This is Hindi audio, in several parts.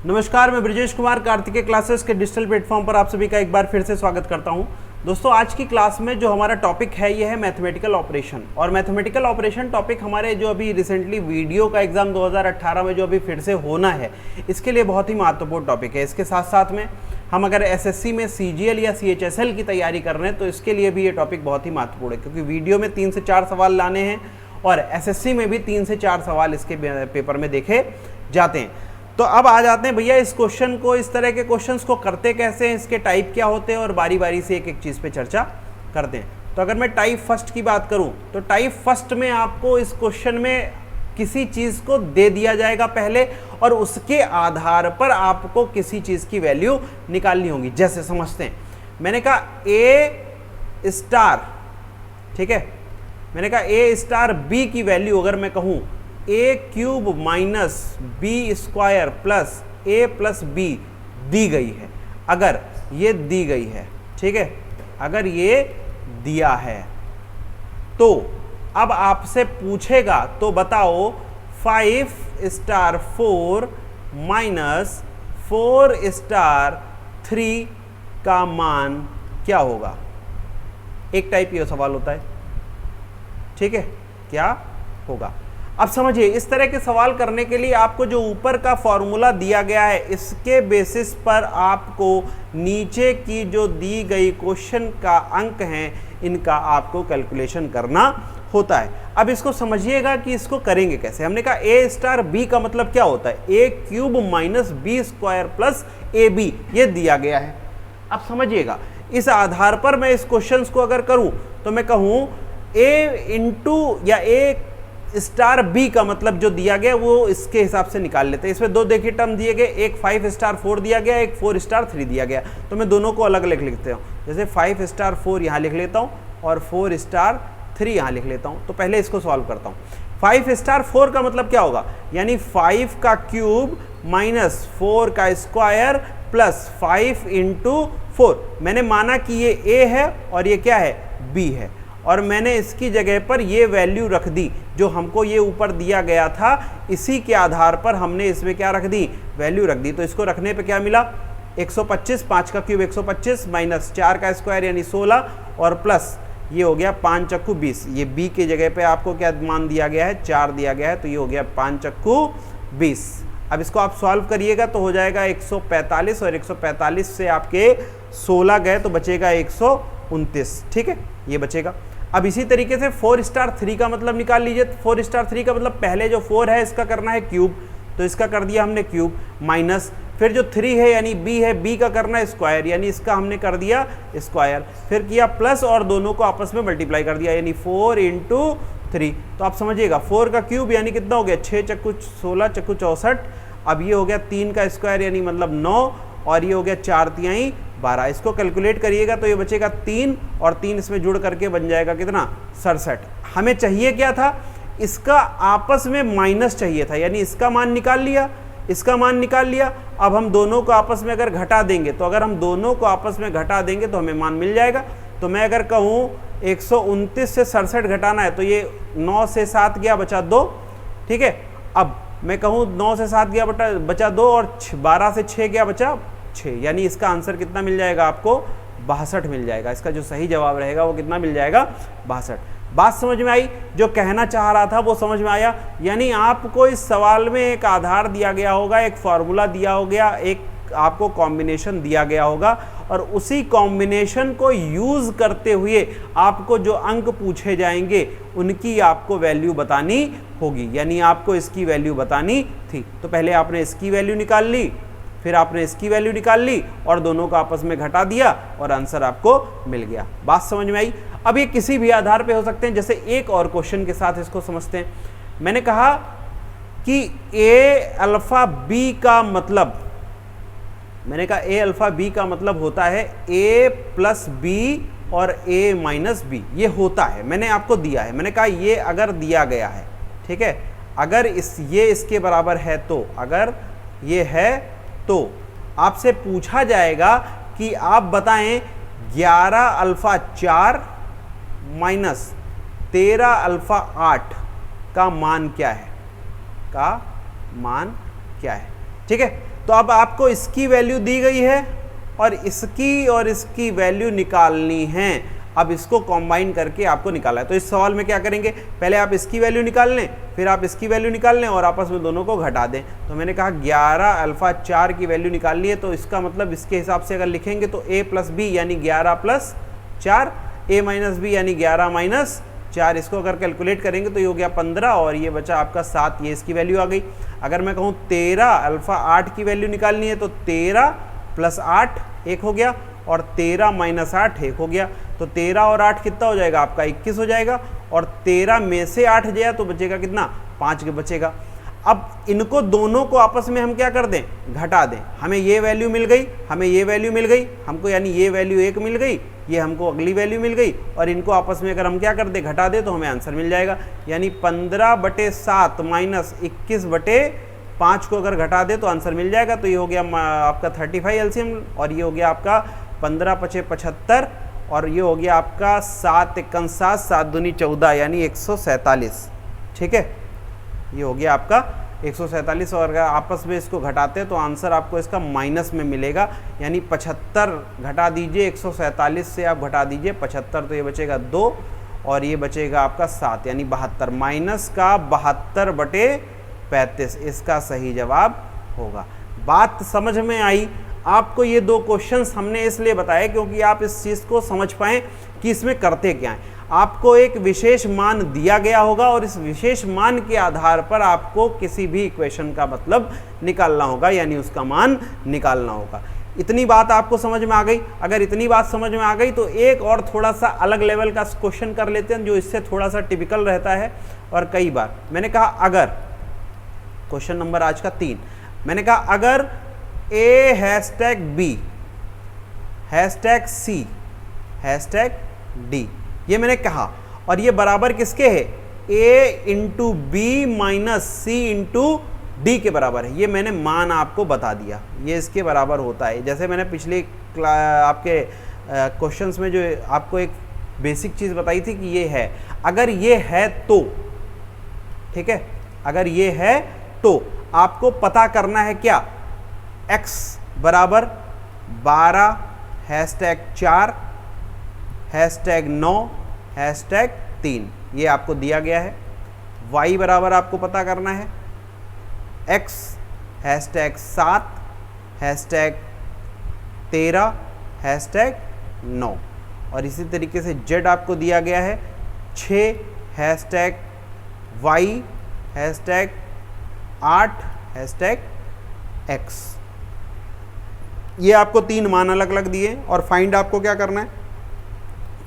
नमस्कार, मैं ब्रिजेश कुमार कार्तिकेय क्लासेस के डिजिटल प्लेटफॉर्म पर आप सभी का एक बार फिर से स्वागत करता हूं। दोस्तों, आज की क्लास में जो हमारा टॉपिक है ये है मैथमेटिकल ऑपरेशन। और मैथमेटिकल ऑपरेशन टॉपिक हमारे जो अभी रिसेंटली वीडियो का एग्जाम 2018 में जो अभी फिर से होना है, इसके लिए बहुत ही महत्वपूर्ण टॉपिक है। इसके साथ साथ में हम अगर एसएससी में सीजीएल या सीएचएसएल की तैयारी कर रहे हैं तो इसके लिए भी ये टॉपिक बहुत ही महत्वपूर्ण है, क्योंकि वीडियो में 3 से 4 सवाल लाने हैं और एसएससी में भी 3 से 4 सवाल इसके पेपर में देखे जाते हैं। तो अब आ जाते हैं भैया इस क्वेश्चन को, इस तरह के क्वेश्चंस को करते कैसे हैं, इसके टाइप क्या होते हैं और बारी बारी से एक एक चीज़ पे चर्चा करते हैं। तो अगर मैं टाइप फर्स्ट की बात करूं तो टाइप फर्स्ट में आपको इस क्वेश्चन में किसी चीज़ को दे दिया जाएगा पहले और उसके आधार पर आपको किसी चीज़ की वैल्यू निकालनी होगी। जैसे समझते हैं, मैंने कहा ए स्टार, ठीक है, मैंने कहा ए स्टार बी की वैल्यू अगर मैं कहूँ A cube minus B square plus A plus B दी गई है, अगर ये दी गई है, ठीक है, अगर ये दिया है तो अब आपसे पूछेगा तो बताओ 5 स्टार 4 माइनस 4 स्टार 3 का मान क्या होगा। एक टाइप ये सवाल होता है, ठीक है, क्या होगा। अब समझिए, इस तरह के सवाल करने के लिए आपको जो ऊपर का फॉर्मूला दिया गया है इसके बेसिस पर आपको नीचे की जो दी गई क्वेश्चन का अंक हैं इनका आपको कैलकुलेशन करना होता है। अब इसको समझिएगा कि इसको करेंगे कैसे। हमने कहा ए स्टार बी का मतलब क्या होता है, A cube minus B square plus A B, ये दिया गया है। अब समझिएगा, इस आधार पर मैं इस क्वेश्चन को अगर करूं तो मैं कहूं ए इंटू या ए स्टार बी का मतलब जो दिया गया वो इसके हिसाब से निकाल लेते हैं। इसमें दो देखिए टर्म दिए गए, एक 5 स्टार 4 दिया गया, एक 4 स्टार 3 दिया गया। तो मैं दोनों को अलग अलग लिखते हूँ, जैसे 5 स्टार 4 यहाँ लिख लेता हूँ और 4 स्टार 3 यहाँ लिख लेता हूँ। तो पहले इसको सॉल्व करता हूँ। 5 स्टार 4 का मतलब क्या होगा, यानी 5 का क्यूब माइनस 4 का स्क्वायर प्लस 5 इंटू 4। मैंने माना कि ये ए है और ये क्या है, बी है, और मैंने इसकी जगह पर ये वैल्यू रख दी जो हमको ये ऊपर दिया गया था, इसी के आधार पर हमने इसमें क्या रख दी, वैल्यू रख दी। तो इसको रखने पे क्या मिला, 125, 5 का क्यूब 125 माइनस 4 का स्क्वायर यानी 16 और प्लस ये हो गया 5 चक्कू 20। ये बी के जगह पे आपको क्या मान दिया गया है, 4 दिया गया है, तो ये हो गया 5 चक्कू 20। अब इसको आप सॉल्व करिएगा तो हो जाएगा 145 और 145 से आपके 16 गए तो बचेगा 129, ठीक है, ये बचेगा। अब इसी तरीके से 4 स्टार 3 का मतलब निकाल लीजिए। 4 स्टार 3 का मतलब पहले जो 4 है इसका करना है क्यूब, तो इसका कर दिया हमने क्यूब, माइनस फिर जो 3 है यानी बी है, बी का करना है स्क्वायर, यानी इसका हमने कर दिया स्क्वायर, फिर किया प्लस और दोनों को आपस में मल्टीप्लाई कर दिया, यानी 4 इंटू 3। तो आप समझिएगा 4 का क्यूब यानी कितना हो गया, 6 चक्कू 16 चक्कू 64। अब ये हो गया 3 का स्क्वायर यानी मतलब 9 और ये हो गया 4 तिहाई 12। इसको कैलकुलेट करिएगा तो ये बचेगा 3 और 3 इसमें जुड़ करके बन जाएगा कितना, 67। हमें चाहिए क्या था, इसका आपस में माइनस चाहिए था, यानी इसका मान निकाल लिया, इसका मान निकाल लिया। अब हम दोनों को आपस में अगर घटा देंगे, तो अगर हम दोनों को आपस में घटा देंगे तो हमें मान मिल जाएगा। तो मैं अगर कहूँ 129 से 67 घटाना है तो ये 9 से 7 गया बचा 2, ठीक है। अब मैं कहूँ 9 से 7 गया बचा 2 और 12 से 6 गया बचा 6, यानी इसका आंसर कितना मिल जाएगा आपको, 62 मिल जाएगा। इसका जो सही जवाब रहेगा वो कितना मिल जाएगा, 62। बात समझ में आई, जो कहना चाह रहा था वो समझ में आया। यानी आपको इस सवाल में एक आधार दिया गया होगा, एक फॉर्मूला दिया हो गया, एक आपको कॉम्बिनेशन दिया गया होगा और उसी कॉम्बिनेशन को यूज करते हुए आपको जो अंक पूछे जाएंगे उनकी आपको वैल्यू बतानी होगी, यानी आपको इसकी वैल्यू बतानी थी। तो पहले आपने इसकी वैल्यू निकाल ली, फिर आपने इसकी वैल्यू निकाल ली और दोनों को आपस में घटा दिया और आंसर आपको मिल गया। बात समझ में आई। अब ये किसी भी आधार पे हो सकते हैं, जैसे एक और क्वेश्चन के साथ इसको समझते हैं। मैंने कहा कि ए अल्फा बी का मतलब, मैंने कहा ए अल्फा बी का मतलब होता है ए प्लस बी और ए माइनस बी, ये होता है, मैंने आपको दिया है। मैंने कहा ये अगर दिया गया है, ठीक है, अगर ये इसके बराबर है तो, अगर ये है तो आपसे पूछा जाएगा कि आप बताएं 11 अल्फा 4 माइनस 13 अल्फा 8 का मान क्या है, का मान क्या है। ठीक है, तो अब आपको इसकी वैल्यू दी गई है और इसकी वैल्यू निकालनी है। अब इसको कंबाइन करके आपको निकालना है। तो इस सवाल में क्या करेंगे, पहले आप इसकी वैल्यू निकाल लें, फिर आप इसकी वैल्यू निकाल लें और आपस में दोनों को घटा दें। तो मैंने कहा 11 अल्फा 4 की वैल्यू निकालनी है, तो इसका मतलब इसके हिसाब से अगर लिखेंगे तो a प्लस बी यानी 11 प्लस 4, a माइनस बी यानी 11 माइनस 4, इसको अगर कैलकुलेट करेंगे तो ये हो गया 15 और ये बचा आपका 7, ये इसकी वैल्यू आ गई। अगर मैं कहूँ 13 अल्फा 8 की वैल्यू निकालनी है तो 13 प्लस 8 1 हो गया और 13 माइनस 8 1 हो गया। तो 13 और 8 कितना हो जाएगा आपका 21 हो जाएगा और 13 में से 8 गया तो बचेगा कितना 5 के बचेगा। अब इनको दोनों को आपस में हम क्या कर दें, घटा दें। हमें ये वैल्यू मिल गई, हमें ये वैल्यू मिल गई हमको, यानी ये वैल्यू 1 मिल गई, ये हमको अगली वैल्यू मिल गई और इनको आपस में अगर हम क्या कर दें, घटा दें तो हमें आंसर मिल जाएगा। यानी 15/7 माइनस 21/5 को अगर घटा दे तो आंसर मिल जाएगा। तो ये हो गया आपका 35 एलसीएम और ये हो गया आपका 15×5 75 और ये हो गया आपका 7 × 7 7 दूनी 14 यानी 147। ठीक है, ये हो गया आपका 147 और अगर आपस में इसको घटाते हैं तो आंसर आपको इसका माइनस में मिलेगा। यानी 75 घटा दीजिए 147 से, आप घटा दीजिए 75 तो ये बचेगा 2 और ये बचेगा आपका 7 यानी 72, माइनस का 72/35 इसका सही जवाब होगा। बात समझ में आई? आपको ये 2 क्वेश्चंस हमने इसलिए बताए क्योंकि आप इस चीज़ को समझ पाएँ कि इसमें करते क्या है। आपको एक विशेष मान दिया गया होगा और इस विशेष मान के आधार पर आपको किसी भी इक्वेशन का मतलब निकालना होगा, यानी उसका मान निकालना होगा। इतनी बात आपको समझ में आ गई? अगर इतनी बात समझ में आ गई तो एक और थोड़ा सा अलग लेवल का क्वेश्चन कर लेते हैं जो इससे थोड़ा सा टिपिकल रहता है। और कई बार मैंने कहा अगर, क्वेश्चन नंबर आज का 3, मैंने कहा अगर A#B #C #D ये मैंने कहा और ये बराबर किसके है, A × B minus C × D के बराबर है। ये मैंने मान आपको बता दिया, ये इसके बराबर होता है। जैसे मैंने पिछले आपके क्वेश्चंस में जो आपको एक बेसिक चीज़ बताई थी कि ये है, अगर ये है तो, ठीक है, अगर ये है तो आपको पता करना है क्या, x बराबर 12 #4 #9 #3 ये आपको दिया गया है। y बराबर आपको पता करना है x #7 #13 #9 और इसी तरीके से z आपको दिया गया है 6 #y #8 #x। ये आपको 3 मान अलग अलग दिए और फाइंड आपको क्या करना है,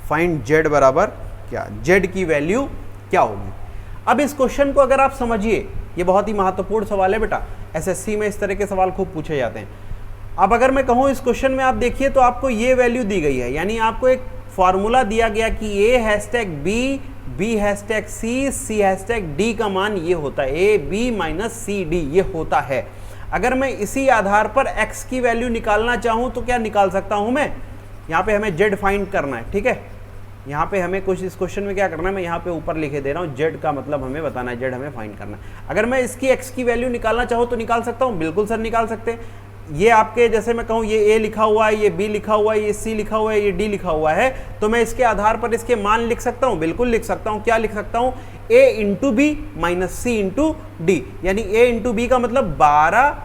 फाइंड z बराबर क्या, z की वैल्यू क्या होगी। अब इस क्वेश्चन को अगर आप समझिए, ये बहुत ही महत्वपूर्ण सवाल है बेटा, एसएससी में इस तरह के सवाल खूब पूछे जाते हैं। अब अगर मैं कहूँ इस क्वेश्चन में आप देखिए तो आपको ये वैल्यू दी गई है, यानी आपको एक फॉर्मूला दिया गया कि A#B B#C C#D का मान ये होता है, AB माइनस CD ये होता है। अगर मैं इसी आधार पर x की वैल्यू निकालना चाहूँ तो क्या निकाल सकता हूँ मैं, यहाँ पे हमें z फाइंड करना है, ठीक है। यहाँ पे हमें कुछ इस क्वेश्चन में क्या करना है, मैं यहाँ पे ऊपर लिखे दे रहा हूँ, z का मतलब हमें बताना है, z हमें फाइंड करना है। अगर मैं इसकी x की वैल्यू निकालना चाहूँ तो निकाल सकता हूँ, बिल्कुल सर निकाल सकते हैं। ये आपके जैसे मैं कहूँ ये a लिखा हुआ है, ये b लिखा हुआ है, ये c लिखा हुआ है, ये d लिखा हुआ है, तो मैं इसके आधार पर इसके मान लिख सकता हूँ, बिल्कुल लिख सकता हूँ। क्या लिख सकता हूँ, a × b minus c × d, यानी a × b का मतलब 12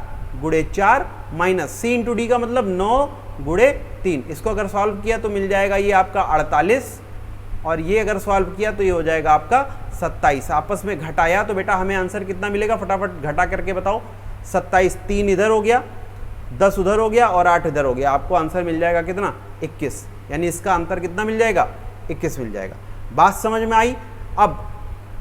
× 4 माइनस c × d का मतलब 9 × 3। इसको अगर सॉल्व किया तो मिल जाएगा ये आपका 48 और ये अगर सॉल्व किया तो ये हो जाएगा आपका 27। आपस में घटाया तो बेटा हमें आंसर कितना मिलेगा, फटाफट घटा करके बताओ। 27, 3 इधर हो गया, 10 उधर हो गया और 8 इधर हो गया, आपको आंसर मिल जाएगा कितना, 21। यानी इसका अंतर कितना मिल जाएगा, 21 मिल जाएगा। बात समझ में आई? अब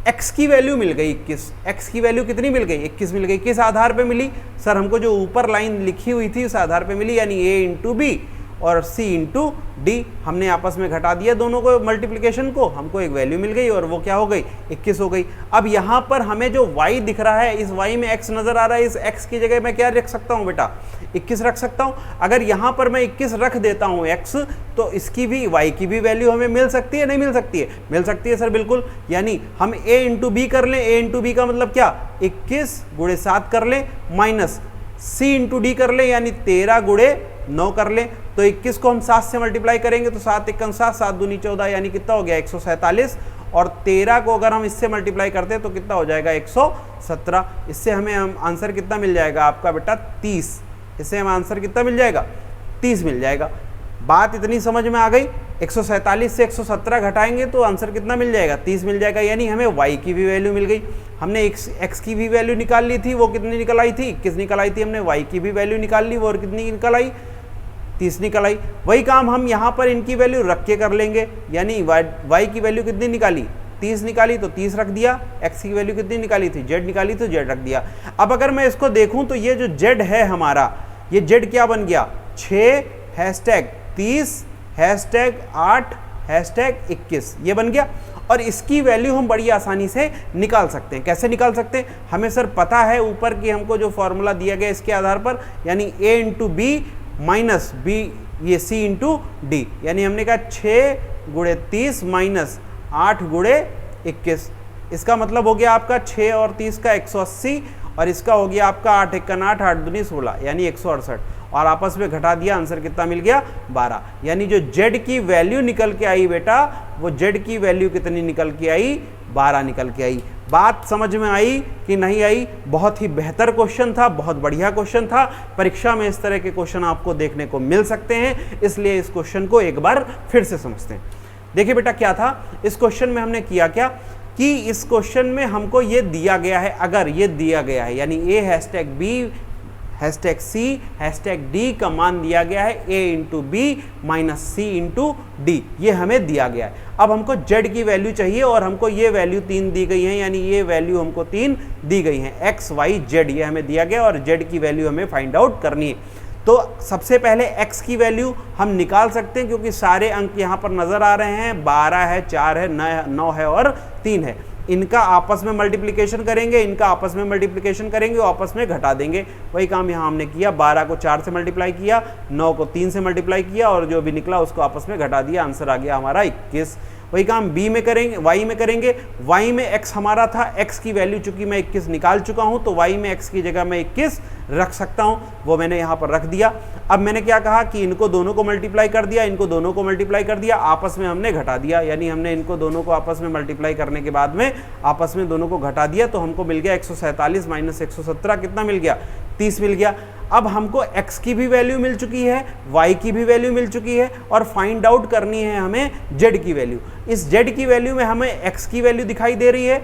x की वैल्यू मिल गई 21, x की वैल्यू कितनी मिल गई, 21 मिल गई। किस आधार पे मिली सर, हमको जो ऊपर लाइन लिखी हुई थी उस आधार पे मिली, यानी a × b और c × d। हमने आपस में घटा दिया दोनों को, मल्टीप्लिकेशन को, हमको एक वैल्यू मिल गई और वो क्या हो गई, 21 हो गई। अब यहाँ पर हमें जो y दिख रहा है, इस y में x नज़र आ रहा है, इस x की जगह मैं क्या रख सकता हूँ बेटा, 21 रख सकता हूँ। अगर यहाँ पर मैं 21 रख देता हूँ x, तो इसकी भी y की भी वैल्यू हमें मिल सकती है, नहीं मिल सकती है, मिल सकती है सर बिल्कुल। यानी हम a × b कर लें, a × b का मतलब क्या, 21 × 7 कर लें, माइनस C इंटू डी कर ले, यानी 13 गुणे 9 कर ले। तो 21 को हम 7 से मल्टीप्लाई करेंगे तो 7 एकम 7, 7 दूनी 14, यानी कितना हो गया 147। और 13 को अगर हम इससे मल्टीप्लाई करते हैं तो कितना हो जाएगा 117। इससे हमें आंसर कितना मिल जाएगा आपका बेटा 30। इससे हमें आंसर कितना मिल जाएगा 30 मिल जाएगा। बात इतनी समझ में आ गई। 147 से 117 घटाएंगे तो आंसर कितना मिल जाएगा 30 मिल जाएगा, यानी हमें y की भी वैल्यू मिल गई। हमने x की भी वैल्यू निकाल ली थी, वो कितनी निकल आई थी 21 निकल आई थी। हमने y की भी वैल्यू निकाल ली, वो और कितनी निकल आई 30 निकल आई। वही काम हम यहाँ पर इनकी वैल्यू रख के कर लेंगे, यानी y की वैल्यू कितनी निकाली 30 निकाली तो 30 रख दिया, x की वैल्यू कितनी निकाली थी z निकाली तो z रख दिया। अब अगर मैं इसको देखूं तो ये जो z है हमारा, ये z क्या बन गया 6 #30 #8 #21 ये बन गया। और इसकी वैल्यू हम बड़ी आसानी से निकाल सकते हैं। कैसे निकाल सकते हैं, हमें सर पता है ऊपर की हमको जो फॉर्मूला दिया गया इसके आधार पर, यानी a into B minus B ये c इंटू डी, यानी हमने कहा 6 गुणे 30 माइनस 8 गुणे 21। इसका मतलब हो गया आपका 6 और 30 का 180, और इसका हो गया आपका 8 एकन 8 8 दूनी 16, यानी 168। और आपस में घटा दिया, आंसर कितना मिल गया 12। यानी जो z की वैल्यू निकल के आई बेटा, वो z की वैल्यू कितनी निकल के आई 12 निकल के आई। बात समझ में आई कि नहीं आई? बहुत ही बेहतर क्वेश्चन था, बहुत बढ़िया क्वेश्चन था। परीक्षा में इस तरह के क्वेश्चन आपको देखने को मिल सकते हैं, इसलिए इस क्वेश्चन को एक बार फिर से समझते हैं। देखिए बेटा क्या था इस क्वेश्चन में, हमने किया क्या कि इस क्वेश्चन में हमको ये दिया गया है, अगर ये दिया गया है यानी a #b #c #d का मान दिया गया है a into B minus c into D, ये हमें दिया गया है। अब हमको z की वैल्यू चाहिए और हमको ये वैल्यू 3 दी गई है, यानी ये वैल्यू हमको 3 दी गई है, x y z ये हमें दिया गया और z की वैल्यू हमें फाइंड आउट करनी है। तो सबसे पहले x की वैल्यू हम निकाल सकते हैं, क्योंकि सारे अंक यहाँ पर नज़र आ रहे हैं, 12 है, 4 है, 9 है और 3 है। इनका आपस में मल्टीप्लिकेशन करेंगे, इनका आपस में मल्टीप्लिकेशन करेंगे, आपस में घटा देंगे। वही काम यहाँ हमने किया, 12 को 4 से मल्टीप्लाई किया, 9 को 3 से मल्टीप्लाई किया और जो भी निकला उसको आपस में घटा दिया, आंसर आ गया हमारा 21। वही काम b में करेंगे, y में करेंगे। y में x हमारा था, x की वैल्यू चूंकि मैं 21 निकाल चुका हूं तो y में x की जगह मैं 21 रख सकता हूं, वो मैंने यहां पर रख दिया। अब मैंने क्या कहा कि इनको दोनों को मल्टीप्लाई कर दिया, इनको दोनों को मल्टीप्लाई कर दिया, आपस में हमने घटा दिया, यानी हमने इनको दोनों को आपस में मल्टीप्लाई करने के बाद में आपस में दोनों को घटा दिया, तो हमको मिल गया 147 माइनस 117 कितना मिल गया 30 मिल गया। अब हमको x की भी वैल्यू मिल चुकी है, y की भी वैल्यू मिल चुकी है और फाइंड आउट करनी है हमें z की वैल्यू। इस z की वैल्यू में हमें x की वैल्यू दिखाई दे रही है,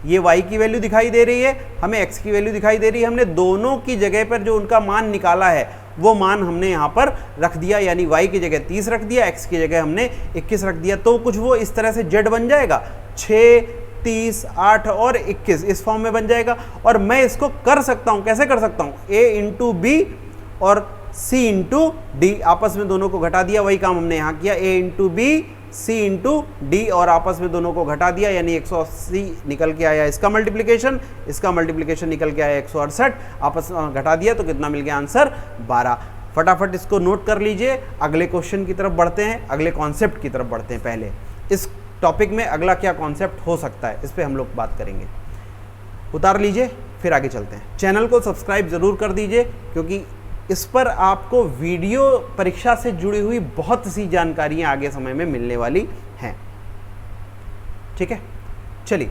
ये y की वैल्यू दिखाई दे रही है, हमें x की वैल्यू दिखाई दे रही है। हमने दोनों की जगह पर जो उनका मान निकाला है वो मान हमने यहाँ पर रख दिया, यानी y की जगह 30 रख दिया, x की जगह हमने 21 रख दिया। तो कुछ वो इस तरह से z बन जाएगा 6, 30, 8 और 21 इस फॉर्म में बन जाएगा। और मैं इसको कर सकता हूँ, कैसे कर सकता हूँ, a इंटू बी और c इंटू डी, आपस में दोनों को घटा दिया। वही काम हमने यहाँ किया, a into B c into D और आपस में दोनों को घटा दिया, यानी 180 निकल के आया इसका मल्टीप्लिकेशन निकल के आया 168, आपस में घटा दिया तो कितना मिल गया आंसर 12। फटाफट इसको नोट कर लीजिए, अगले क्वेश्चन की तरफ बढ़ते हैं, अगले कॉन्सेप्ट की तरफ बढ़ते हैं। पहले इस टॉपिक में अगला क्या कॉन्सेप्ट हो सकता है इस पे हम लोग बात करेंगे। उतार लीजिए, फिर आगे चलते हैं। चैनल को सब्सक्राइब ज़रूर कर दीजिए, क्योंकि इस पर आपको वीडियो परीक्षा से जुड़ी हुई बहुत सी जानकारियां आगे समय में मिलने वाली हैं। ठीक है, चलिए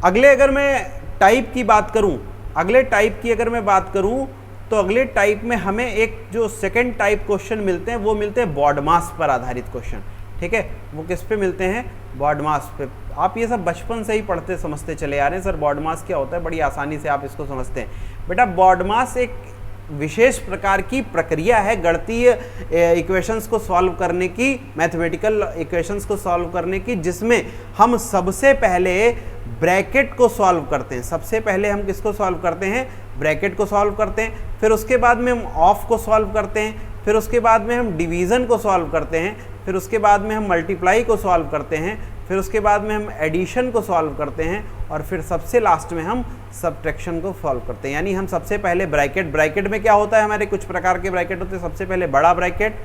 अगले अगर मैं टाइप की बात करूं, अगले टाइप की अगर मैं बात करूं तो अगले टाइप में हमें एक जो सेकंड टाइप क्वेश्चन मिलते हैं वो मिलते हैं बॉड मास पर आधारित क्वेश्चन। ठीक है, वो किस पे मिलते हैं, बॉड मास पे। आप ये सब बचपन से ही पढ़ते समझते चले आ रहे हैं, सर बॉड मास क्या होता है, बड़ी आसानी से आप इसको समझते हैं। बेटा बॉड मास एक विशेष प्रकार की प्रक्रिया है गणितीय इक्वेशंस को सॉल्व करने की, मैथमेटिकल इक्वेशंस को सॉल्व करने की, जिसमें हम सबसे पहले ब्रैकेट को सॉल्व करते हैं। सबसे पहले हम किसको सॉल्व करते हैं, ब्रैकेट को सॉल्व करते हैं, फिर उसके बाद में हम ऑफ को सॉल्व करते हैं, फिर उसके बाद में हम डिवीज़न को सॉल्व करते हैं, फिर उसके बाद में हम मल्टीप्लाई को सॉल्व करते हैं, फिर उसके बाद में हम एडिशन को सॉल्व करते हैं और फिर सबसे लास्ट में हम सब्ट्रैक्शन को सॉल्व करते हैं। यानी हम सबसे पहले ब्रैकेट में क्या होता है, हमारे कुछ प्रकार के ब्रैकेट होते हैं। सबसे पहले बड़ा ब्रैकेट,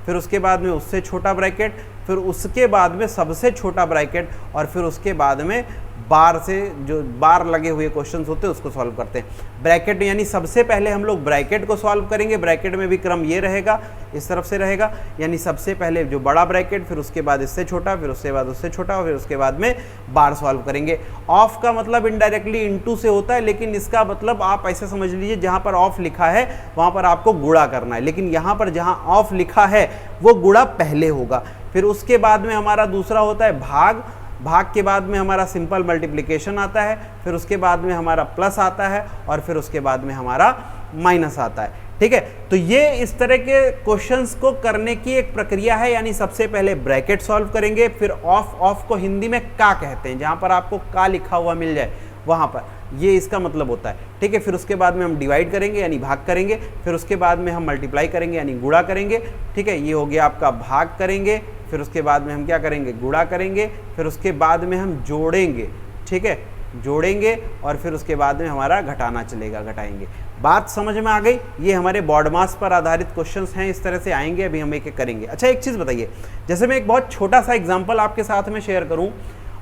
फिर उसके बाद में उससे छोटा ब्रैकेट, फिर उसके बाद में सबसे छोटा ब्रैकेट और फिर उसके बाद में बार से, जो बार लगे हुए क्वेश्चंस होते हैं उसको सॉल्व करते हैं। ब्रैकेट यानी सबसे पहले हम लोग ब्रैकेट को सॉल्व करेंगे, ब्रैकेट में भी क्रम ये रहेगा, इस तरफ से रहेगा, यानी सबसे पहले जो बड़ा ब्रैकेट, फिर उसके बाद इससे छोटा, फिर उसके बाद उससे छोटा, फिर उसके बाद में बार सॉल्व करेंगे। ऑफ का मतलब इनडायरेक्टली इनटू से होता है, लेकिन इसका मतलब आप ऐसे समझ लीजिए जहाँ पर ऑफ लिखा है वहाँ पर आपको गुणा करना है, लेकिन यहाँ पर जहाँ ऑफ लिखा है वो गुणा पहले होगा। फिर उसके बाद में हमारा दूसरा होता है भाग, भाग के बाद में हमारा सिंपल मल्टीप्लिकेशन आता है, फिर उसके बाद में हमारा प्लस आता है, और फिर उसके बाद में हमारा माइनस आता है। ठीक है, तो ये इस तरह के क्वेश्चंस को करने की एक प्रक्रिया है, यानी सबसे पहले ब्रैकेट सॉल्व करेंगे, फिर ऑफ को हिंदी में का कहते हैं, जहां पर आपको का लिखा हुआ मिल जाए वहां पर, ये इसका मतलब होता है। ठीक है, फिर उसके बाद में हम डिवाइड करेंगे यानी भाग करेंगे, फिर उसके बाद में हम मल्टीप्लाई करेंगे यानी गुणा करेंगे। ठीक है, ये हो गया आपका भाग करेंगे, फिर उसके बाद में हम क्या करेंगे, गुणा करेंगे, फिर उसके बाद में हम जोड़ेंगे। ठीक है, जोड़ेंगे, और फिर उसके बाद में हमारा घटाना चलेगा, घटाएंगे। बात समझ में आ गई? ये हमारे बॉड मास पर आधारित क्वेश्चंस हैं, इस तरह से आएंगे, अभी हम एक एक करेंगे। अच्छा, एक चीज़ बताइए, जैसे मैं एक बहुत छोटा सा एग्जाम्पल आपके साथ में शेयर करूँ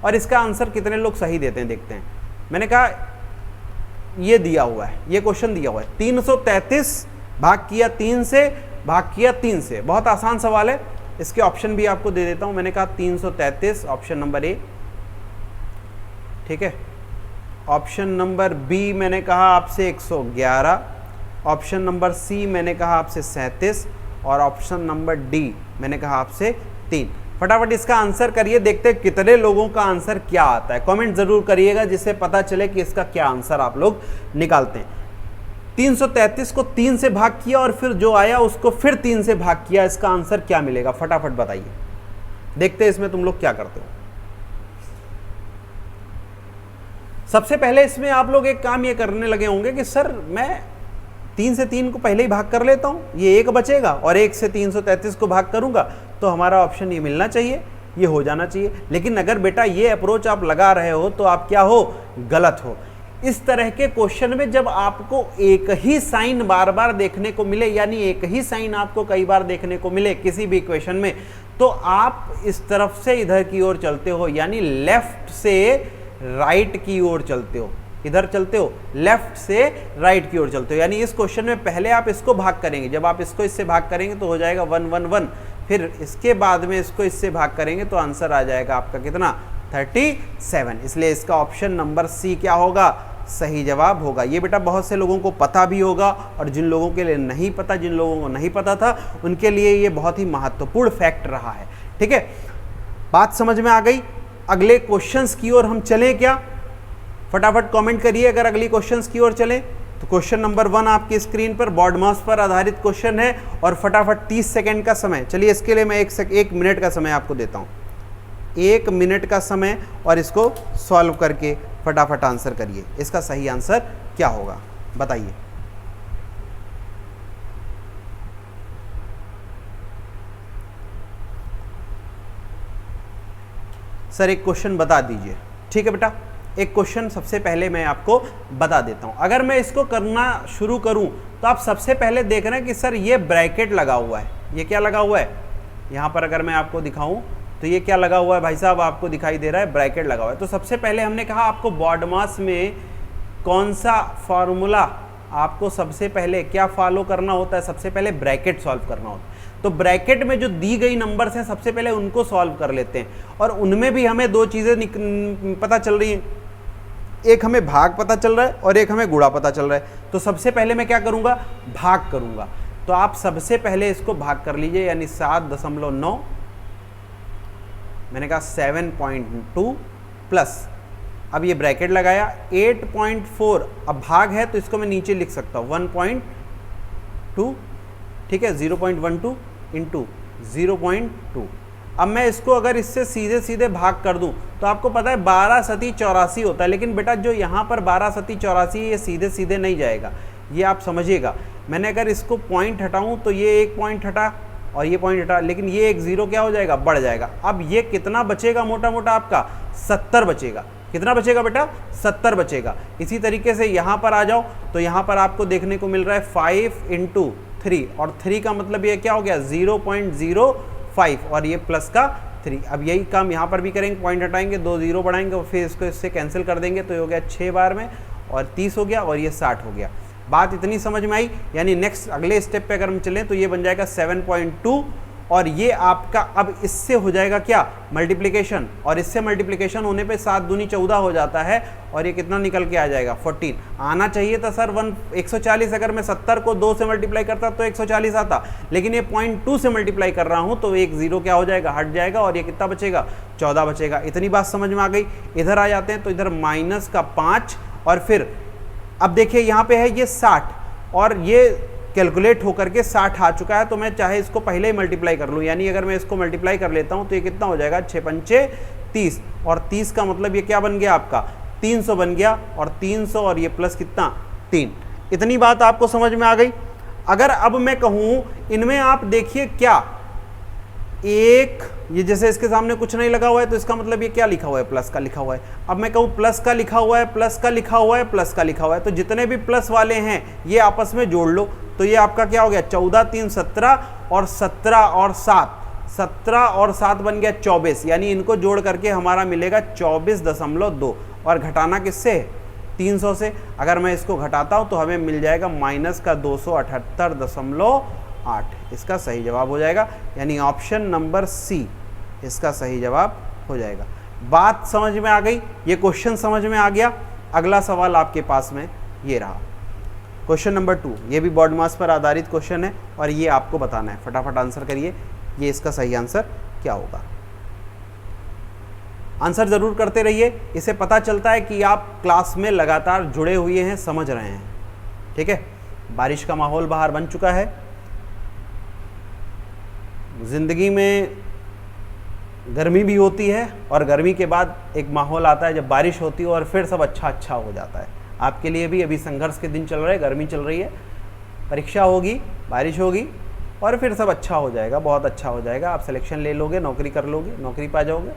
और इसका आंसर कितने लोग सही देते हैं, देखते हैं। मैंने कहा ये दिया हुआ है, ये क्वेश्चन दिया हुआ है, 333 भाग किया 3 से, भाग किया 3 से। बहुत आसान सवाल है, इसके ऑप्शन भी आपको दे देता हूं। मैंने कहा 333 ऑप्शन नंबर ए, ठीक है। ऑप्शन नंबर बी मैंने कहा आपसे 111, ऑप्शन नंबर सी मैंने कहा आपसे 37, और ऑप्शन नंबर डी मैंने कहा आपसे 3। फटाफट इसका आंसर करिए, देखते हैं कितने लोगों का आंसर क्या आता है। कमेंट जरूर करिएगा जिससे पता चले कि इसका क्या आंसर आप लोग निकालते हैं। 333 को 3 से भाग किया और फिर जो आया उसको फिर 3 से भाग किया, इसका आंसर क्या मिलेगा? फटाफट बताइए, देखते हैं इसमें तुम लोग क्या करते हो। सबसे पहले इसमें आप लोग एक काम ये करने लगे होंगे कि सर मैं 3 से 3 को पहले ही भाग कर लेता हूं, ये 1 बचेगा, और 1 से 333 को भाग करूंगा तो हमारा ऑप्शन ये मिलना चाहिए, ये हो जाना चाहिए। लेकिन अगर बेटा ये अप्रोच आप लगा रहे हो तो आप क्या हो? गलत हो। इस तरह के क्वेश्चन में जब आपको एक ही साइन बार बार देखने को मिले, यानी एक ही साइन आपको कई बार देखने को मिले किसी भी इक्वेशन में, तो आप इस तरफ से इधर की ओर चलते हो, यानी लेफ्ट से राइट की ओर चलते हो। इधर चलते हो, लेफ्ट से राइट की ओर चलते हो। यानी इस क्वेश्चन में पहले आप इसको भाग करेंगे, जब आप इसको इससे भाग करेंगे तो हो जाएगा 1 1 1, फिर इसके बाद में इसको इससे भाग करेंगे तो आंसर आ जाएगा आपका कितना? 37। इसलिए इसका ऑप्शन नंबर सी क्या होगा? सही जवाब होगा। ये बेटा बहुत से लोगों को पता भी होगा, और जिन लोगों के लिए नहीं पता, जिन लोगों को नहीं पता था, उनके लिए ये बहुत ही महत्वपूर्ण फैक्ट रहा है। ठीक है, बात समझ में आ गई? अगले क्वेश्चंस की ओर हम चलें क्या? फटाफट कमेंट करिए अगर अगली क्वेश्चंस की ओर चलें तो। क्वेश्चन नंबर 1 आपकी स्क्रीन पर बॉड मास पर आधारित क्वेश्चन है, और फटाफट 30 सेकंड का समय। चलिए इसके लिए मैं 1 मिनट का समय आपको देता हूँ, 1 मिनट का समय, और इसको सॉल्व करके फटाफट आंसर करिए। इसका सही आंसर क्या होगा बताइए। सर एक क्वेश्चन बता दीजिए। ठीक है बेटा, एक क्वेश्चन सबसे पहले मैं आपको बता देता हूं। अगर मैं इसको करना शुरू करूं तो आप सबसे पहले देख रहे हैं कि सर ये ब्रैकेट लगा हुआ है। ये क्या लगा हुआ है? यहां पर अगर मैं आपको दिखाऊं तो ये क्या लगा हुआ है भाई साहब? आपको दिखाई दे रहा है, ब्रैकेट लगा हुआ है। तो सबसे पहले हमने कहा आपको बॉड मास में कौन सा फॉर्मूला आपको सबसे पहले क्या फॉलो करना होता है? सबसे पहले ब्रैकेट सॉल्व करना होता है। तो ब्रैकेट में जो दी गई नंबर्स हैं सबसे पहले उनको सॉल्व कर लेते हैं, और उनमें भी हमें 2 चीज़ें पता चल रही हैं। एक हमें भाग पता चल रहा है और एक हमें गुणा पता चल रहा है। तो सबसे पहले मैं क्या करूंगा? भाग करूंगा। तो आप सबसे पहले इसको भाग कर लीजिए, यानी 7.9, मैंने कहा 7.2 प्लस, अब ये ब्रैकेट लगाया 8.4। अब भाग है तो इसको मैं नीचे लिख सकता हूँ 1.2, ठीक है, 0.12 इंटू 0.2। अब मैं इसको अगर इससे सीधे सीधे भाग कर दूं तो आपको पता है 12 सती 84 होता है, लेकिन बेटा जो यहाँ पर 12 सती 84 ये सीधे सीधे नहीं जाएगा, ये आप समझिएगा। मैंने अगर इसको पॉइंट हटाऊं तो ये 1 पॉइंट हटा और ये पॉइंट हटा, लेकिन ये एक 0 क्या हो जाएगा? बढ़ जाएगा। अब ये कितना बचेगा? मोटा मोटा आपका 70 बचेगा। कितना बचेगा बेटा? 70 बचेगा। इसी तरीके से यहाँ पर आ जाओ तो यहाँ पर आपको देखने को मिल रहा है 5 इंटू 3, और 3 का मतलब ये क्या हो गया? 0.05, और ये प्लस का 3। अब यही काम यहाँ पर भी करेंगे, पॉइंट हटाएंगे, 2 0 बढ़ाएंगे और फिर इसको इससे कैंसिल कर देंगे, तो ये हो गया 6 बार में और 30 हो गया और ये 60 हो गया। बात इतनी समझ में आई। यानी नेक्स्ट अगले स्टेप पे अगर हम चलें तो ये बन जाएगा 7.2 और ये आपका अब इससे हो जाएगा क्या, मल्टीप्लिकेशन, और इससे मल्टीप्लिकेशन होने पे 7 दूनी 14 हो जाता है और ये कितना निकल के आ जाएगा 14। आना चाहिए था सर 140, अगर मैं 70 को 2 से मल्टीप्लाई करता तो 140 आता, लेकिन ये 0.2 से मल्टीप्लाई कर रहा हूँ तो एक 0 क्या हो जाएगा, हट जाएगा और ये कितना बचेगा, 14 बचेगा। इतनी बात समझ में आ गई। इधर आ जाते हैं तो इधर माइनस का 5 और फिर अब देखिए यहाँ पे है ये 60 और ये कैलकुलेट होकर के 60 आ चुका है, तो मैं चाहे इसको पहले ही मल्टीप्लाई कर लूँ, यानी अगर मैं इसको मल्टीप्लाई कर लेता हूँ तो ये कितना हो जाएगा, 6 पंचे 30 और 30 का मतलब ये क्या बन गया आपका 300 बन गया और 300 और ये प्लस कितना 3। इतनी बात आपको समझ में आ गई। अगर अब मैं कहूँ इनमें आप देखिए क्या एक, ये जैसे इसके सामने कुछ नहीं लगा हुआ है तो इसका मतलब ये क्या लिखा हुआ है, प्लस का लिखा हुआ है। अब मैं कहूँ प्लस का लिखा हुआ है, प्लस का लिखा हुआ है, प्लस का लिखा हुआ है, तो जितने भी प्लस वाले हैं ये आपस में जोड़ लो, तो ये आपका क्या हो गया 14 3 17 और 17 और 7, 17 और 7 बन गया 24, यानी इनको जोड़ करके हमारा मिलेगा 24.2 और घटाना किससे, 300 से। अगर मैं इसको घटाता हूँ तो हमें मिल जाएगा माइनस का 278.8। इसका सही जवाब हो जाएगा, यानी ऑप्शन नंबर सी इसका सही जवाब हो जाएगा। बात समझ में आ गई, ये क्वेश्चन समझ में आ गया। अगला सवाल आपके पास में ये रहा, क्वेश्चन नंबर 2। ये भी बॉडी मास पर आधारित क्वेश्चन है और ये आपको बताना है, फटाफट आंसर करिए, ये इसका सही आंसर क्या होगा। आंसर ज़रूर करते रहिए, इससे पता चलता है कि आप क्लास में लगातार जुड़े हुए हैं, समझ रहे हैं। ठीक है, बारिश का माहौल बाहर बन चुका है। ज़िंदगी में गर्मी भी होती है और गर्मी के बाद एक माहौल आता है जब बारिश होती है और फिर सब अच्छा हो जाता है। आपके लिए भी अभी संघर्ष के दिन चल रहे हैं, गर्मी चल रही है, परीक्षा होगी, बारिश होगी और फिर सब अच्छा हो जाएगा, बहुत अच्छा हो जाएगा। आप सिलेक्शन ले लोगे, नौकरी कर लोगे, नौकरी पा जाओगे।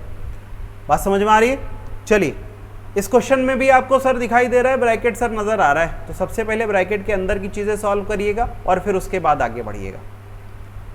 बात समझ में आ रही है। चलिए, इस क्वेश्चन में भी आपको सर दिखाई दे रहा है, ब्रैकेट सर नज़र आ रहा है, तो सबसे पहले ब्रैकेट के अंदर की चीज़ें सॉल्व करिएगा और फिर उसके बाद आगे बढ़िएगा।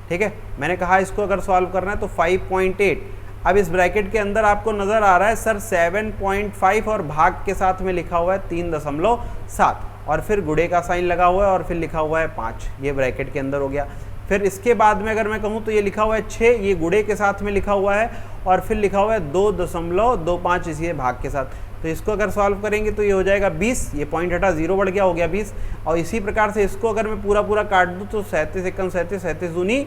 ठीक है, मैंने कहा इसको अगर सॉल्व करना है तो 5.8। अब इस ब्रैकेट के अंदर आपको नज़र आ रहा है सर 7.5 और भाग के साथ में लिखा हुआ है 3.7 और फिर गुणे का साइन लगा हुआ है और फिर लिखा हुआ है 5। ये ब्रैकेट के अंदर हो गया। फिर इसके बाद में अगर मैं कहूँ तो ये लिखा हुआ है 6, ये गुणे के साथ में लिखा हुआ है और फिर लिखा हुआ है 2.25 इसी भाग के साथ। तो इसको अगर सॉल्व करेंगे तो ये हो जाएगा 20, ये पॉइंट हटा 0 बढ़ गया, हो गया 20। और इसी प्रकार से इसको अगर मैं पूरा काट दूँ तो 37 एकम 37, 37 दूनी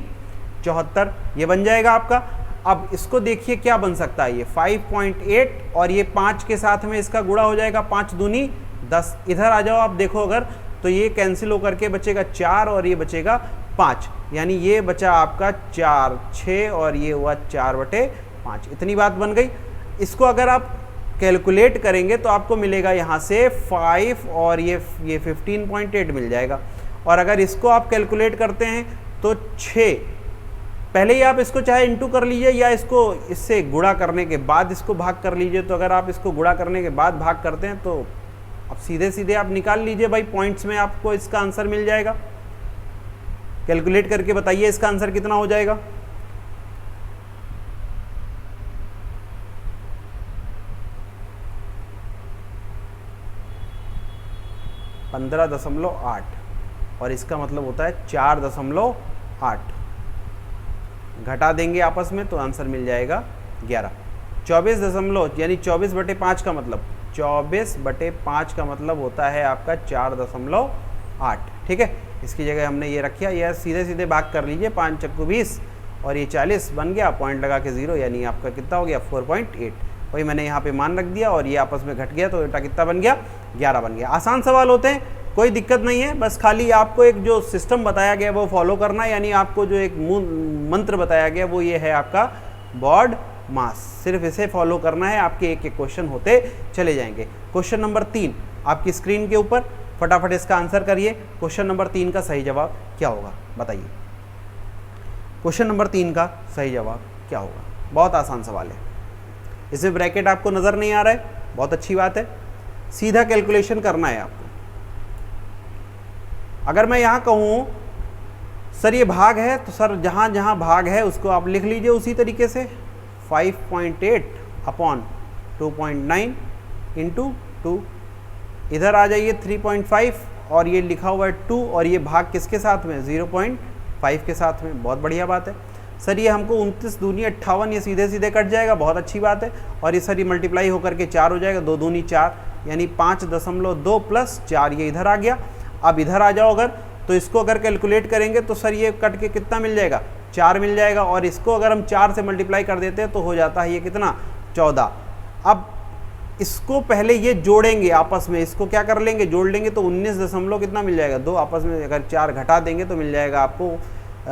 74, ये बन जाएगा आपका। अब इसको देखिए क्या बन सकता है, ये 5.8 और ये 5 के साथ में इसका गुणा हो जाएगा, 5 दूनी 10। इधर आ जाओ आप देखो अगर, तो ये कैंसिल होकर के बचेगा 4 और ये बचेगा 5, यानी ये बचा आपका 4 6 और ये हुआ 4/5। इतनी बात बन गई। इसको अगर आप कैलकुलेट करेंगे तो आपको मिलेगा यहाँ से 5 और ये 15.8 मिल जाएगा। और अगर इसको आप कैलकुलेट करते हैं तो 6, पहले ही आप इसको चाहे इंटू कर लीजिए या इसको इससे गुणा करने के बाद इसको भाग कर लीजिए। तो अगर आप इसको गुणा करने के बाद भाग करते हैं तो अब सीधे आप निकाल लीजिए भाई, पॉइंट्स में आपको इसका आंसर मिल जाएगा। कैलकुलेट करके बताइए इसका आंसर कितना हो जाएगा। 15.8 और इसका मतलब होता है 4.8। घटा देंगे आपस में तो आंसर मिल जाएगा 11। 24 यानी 24/5 का मतलब 24/5 का मतलब होता है आपका 4.8। ठीक है, इसकी जगह हमने ये रखा, यह सीधे भाग कर लीजिए, 5 चक्कू 20 और ये 40 बन गया, पॉइंट लगा के 0, यानी आपका कितना हो गया 4.8। वही मैंने यहाँ पे मान रख दिया और ये आपस में घट गया तो बेटा कितना बन गया 11 बन गया। आसान सवाल होते हैं, कोई दिक्कत नहीं है, बस खाली आपको एक जो सिस्टम बताया गया वो फॉलो करना है। यानी आपको जो एक मंत्र बताया गया वो ये है आपका बॉड मास, सिर्फ इसे फॉलो करना है, आपके एक क्वेश्चन होते चले जाएंगे। क्वेश्चन नंबर 3 आपकी स्क्रीन के ऊपर, फटाफट इसका आंसर करिए। क्वेश्चन नंबर 3 का सही जवाब क्या होगा बताइए। क्वेश्चन नंबर 3 का सही जवाब क्या होगा? बहुत आसान सवाल है, इसमें ब्रैकेट आपको नज़र नहीं आ रहा है, बहुत अच्छी बात है, सीधा कैलकुलेशन करना है आपको। अगर मैं यहाँ कहूँ सर ये भाग है, तो सर जहाँ जहाँ भाग है उसको आप लिख लीजिए उसी तरीके से, 5.8 अपॉन 2.9 इंटू 2, इधर आ जाइए 3.5 और ये लिखा हुआ है 2 और ये भाग किसके साथ में 0.5 के साथ में। बहुत बढ़िया बात है सर, ये हमको 29 दूनी 58 ये सीधे सीधे कट जाएगा, बहुत अच्छी बात है। और ये सर ये मल्टीप्लाई होकर के 4 हो जाएगा, 2 दूनी 4 यानी 5.2 प्लस 4 ये इधर आ गया। अब इधर आ जाओ अगर, तो इसको अगर कैलकुलेट करेंगे तो सर ये कट के कितना मिल जाएगा 4 मिल जाएगा, और इसको अगर हम 4 से मल्टीप्लाई कर देते हैं तो हो जाता है ये कितना 14। अब इसको पहले ये जोड़ेंगे आपस में, इसको क्या कर लेंगे जोड़ लेंगे तो 19 दशमलव कितना मिल जाएगा 2, आपस में अगर 4 घटा देंगे तो मिल जाएगा आपको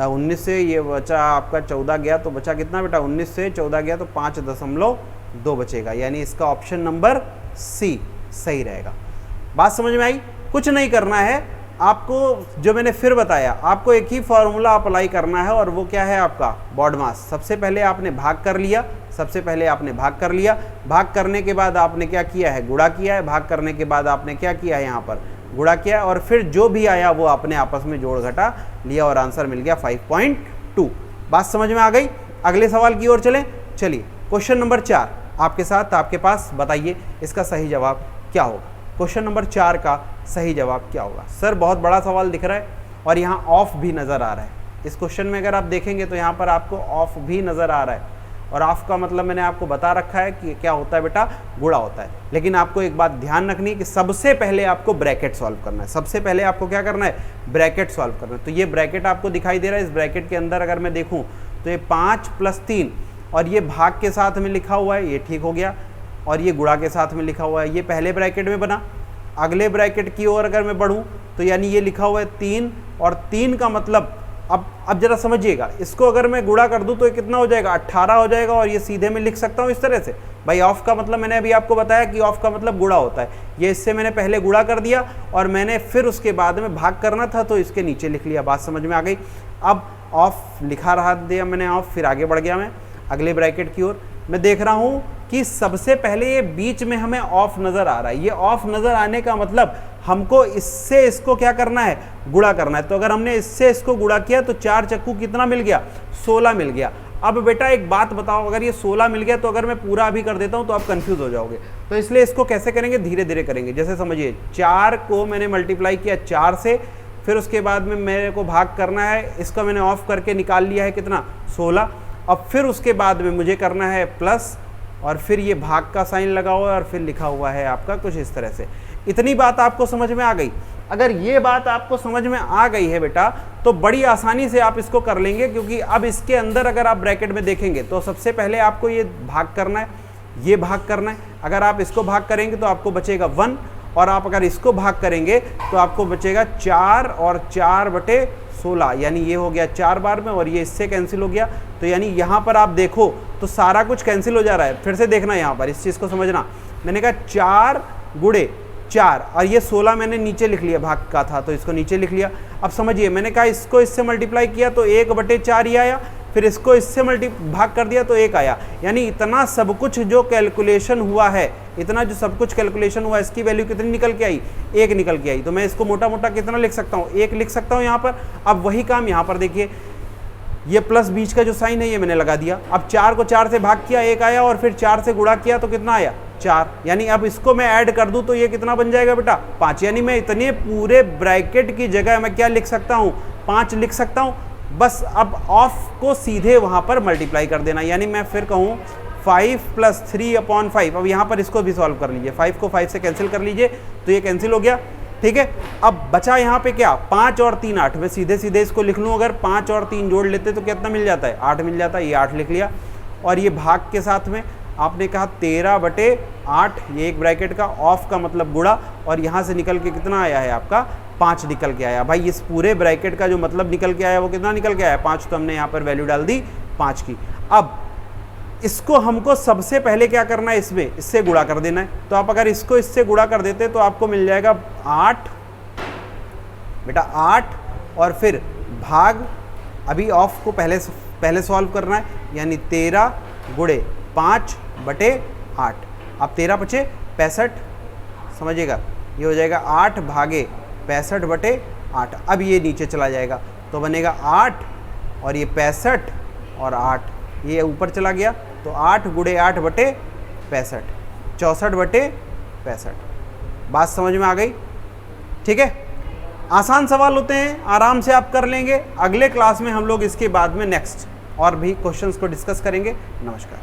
19 से ये बचा आपका 14 गया तो बचा कितना बेटा 19 से 14 गया तो 5.2 बचेगा, यानी इसका ऑप्शन नंबर सी सही रहेगा। बात समझ में आई? कुछ नहीं करना है आपको, जो मैंने फिर बताया आपको एक ही फॉर्मूला अप्लाई करना है और वो क्या है आपका बॉड मास। सबसे पहले आपने भाग कर लिया, सबसे पहले आपने भाग कर लिया, भाग करने के बाद आपने क्या किया है गुणा किया है, भाग करने के बाद आपने क्या किया है यहाँ पर गुणा किया, और फिर जो भी आया वो आपने आपस में जोड़ घटा लिया और आंसर मिल गया 5.2। बात समझ में आ गई? अगले सवाल की ओर चलें। चलिए क्वेश्चन नंबर 4 आपके साथ, आपके पास, बताइए इसका सही जवाब क्या होगा। क्वेश्चन नंबर 4 का सही जवाब क्या होगा? सर बहुत बड़ा सवाल दिख रहा है और यहाँ ऑफ भी नज़र आ रहा है। इस क्वेश्चन में अगर आप देखेंगे तो यहाँ पर आपको ऑफ भी नज़र आ रहा है, और ऑफ का मतलब मैंने आपको बता रखा है कि क्या होता है बेटा गुणा होता है। लेकिन आपको एक बात ध्यान रखनी है कि सबसे पहले आपको ब्रैकेट सॉल्व करना है, सबसे पहले आपको क्या करना है ब्रैकेट सॉल्व करना है। तो ये ब्रैकेट आपको दिखाई दे रहा है, इस ब्रैकेट के अंदर अगर मैं देखूँ तो ये 5 + 3 और ये भाग के साथ में लिखा हुआ है, ये ठीक हो गया, और ये गुणा के साथ में लिखा हुआ है, ये पहले ब्रैकेट में बना। अगले ब्रैकेट की ओर अगर मैं बढ़ूँ तो यानी ये लिखा हुआ है 3, और 3 का मतलब अब जरा समझिएगा, इसको अगर मैं गुणा कर दूं तो ये कितना हो जाएगा 18 हो जाएगा, और ये सीधे में लिख सकता हूँ इस तरह से। भाई ऑफ का मतलब मैंने अभी आपको बताया कि ऑफ का मतलब गुणा होता है, ये इससे मैंने पहले गुणा कर दिया और मैंने फिर उसके बाद में भाग करना था तो इसके नीचे लिख लिया। बात समझ में आ गई? अब ऑफ लिखा रहा दिया मैंने ऑफ, फिर आगे बढ़ गया मैं अगले ब्रैकेट की ओर। मैं देख रहा हूँ कि सबसे पहले ये बीच में हमें ऑफ नज़र आ रहा है, ये ऑफ नज़र आने का मतलब हमको इससे इसको क्या करना है गुणा करना है। तो अगर हमने इससे इसको गुणा किया तो 4 चक्कू कितना मिल गया 16 मिल गया। अब बेटा एक बात बताओ, अगर ये 16 मिल गया तो अगर मैं पूरा अभी कर देता हूँ तो आप कंफ्यूज हो जाओगे, तो इसलिए इसको कैसे करेंगे धीरे धीरे करेंगे। जैसे समझिए 4 को मैंने मल्टीप्लाई किया 4 से, फिर उसके बाद में मेरे को भाग करना है, इसका मैंने ऑफ करके निकाल लिया है कितना 16। अब फिर उसके बाद में मुझे करना है प्लस, और फिर ये भाग का साइन लगा हुआ है और फिर लिखा हुआ है आपका कुछ इस तरह से। इतनी बात आपको समझ में आ गई? अगर ये बात आपको समझ में आ गई है बेटा तो बड़ी आसानी से आप इसको कर लेंगे, क्योंकि अब इसके अंदर अगर आप ब्रैकेट में देखेंगे तो सबसे पहले आपको ये भाग करना है, ये भाग करना है। अगर आप इसको भाग करेंगे तो आपको बचेगा 1, और आप अगर इसको भाग करेंगे तो आपको बचेगा 4 और 4/16, यानी ये हो गया 4 बार में और ये इससे कैंसिल हो गया। तो यानी यहाँ पर आप देखो तो सारा कुछ कैंसिल हो जा रहा है। फिर से देखना यहाँ पर, इस चीज़ को समझना। मैंने कहा 4 × 4 और ये 16 मैंने नीचे लिख लिया, भाग का था तो इसको नीचे लिख लिया। अब समझिए मैंने कहा इसको इससे मल्टीप्लाई किया तो 1/4 ही आया, फिर इसको इससे भाग कर दिया तो 1 आया। यानी इतना सब कुछ जो कैलकुलेशन हुआ है, इतना जो सब कुछ कैलकुलेशन हुआ, इसकी वैल्यू कितनी निकल के आई 1 निकल के आई। तो मैं इसको मोटा मोटा कितना लिख सकता हूँ 1 लिख सकता हूँ यहाँ पर। अब वही काम यहाँ पर देखिए, ये प्लस बीच का जो साइन है ये मैंने लगा दिया। अब 4 को 4 से भाग किया 1 आया, और फिर 4 से गुणा किया तो कितना आया 4। यानी अब इसको मैं ऐड कर दूं तो ये कितना बन जाएगा बेटा 5। यानी मैं इतने पूरे ब्रैकेट की जगह मैं क्या लिख सकता हूँ 5 लिख सकता हूँ। बस अब ऑफ को सीधे वहाँ पर मल्टीप्लाई कर देना, यानी मैं फिर कहूँ 5 + 3/5। अब यहाँ पर इसको भी सॉल्व कर लीजिए, 5 को 5 से कैंसिल कर लीजिए तो ये कैंसिल हो गया, ठीक है। अब बचा यहाँ पे क्या 5 और 3 8। मैं सीधे सीधे इसको लिख लूँ, अगर 5 और 3 जोड़ लेते तो कितना मिल जाता है 8 मिल जाता है। ये 8 लिख लिया, और ये भाग के साथ में आपने कहा 13/8, ये एक ब्रैकेट का ऑफ का मतलब गुणा, और यहाँ से निकल के कितना आया है आपका 5 निकल के आया। भाई इस पूरे ब्रैकेट का जो मतलब निकल के आया वो कितना निकल के आया 5, तो हमने यहाँ पर वैल्यू डाल दी 5 की। अब इसको हमको सबसे पहले क्या करना है, इससे गुणा कर देना है। तो आप अगर इसको इससे गुणा कर देते तो आपको मिल जाएगा 8 बेटा 8, और फिर भाग, अभी ऑफ को पहले सॉल्व करना है, यानी 13 × 5/8। अब 13 × 5 65, समझिएगा ये हो जाएगा 8 भागे 65/8। अब ये नीचे चला जाएगा तो बनेगा 8 और ये 65 और 8, ये ऊपर चला गया तो 8 गुणे 8 बटे 65, 64 बटे 65। बात समझ में आ गई? ठीक है, आसान सवाल होते हैं, आराम से आप कर लेंगे। अगले क्लास में हम लोग इसके बाद में नेक्स्ट और भी क्वेश्चंस को डिस्कस करेंगे। नमस्कार।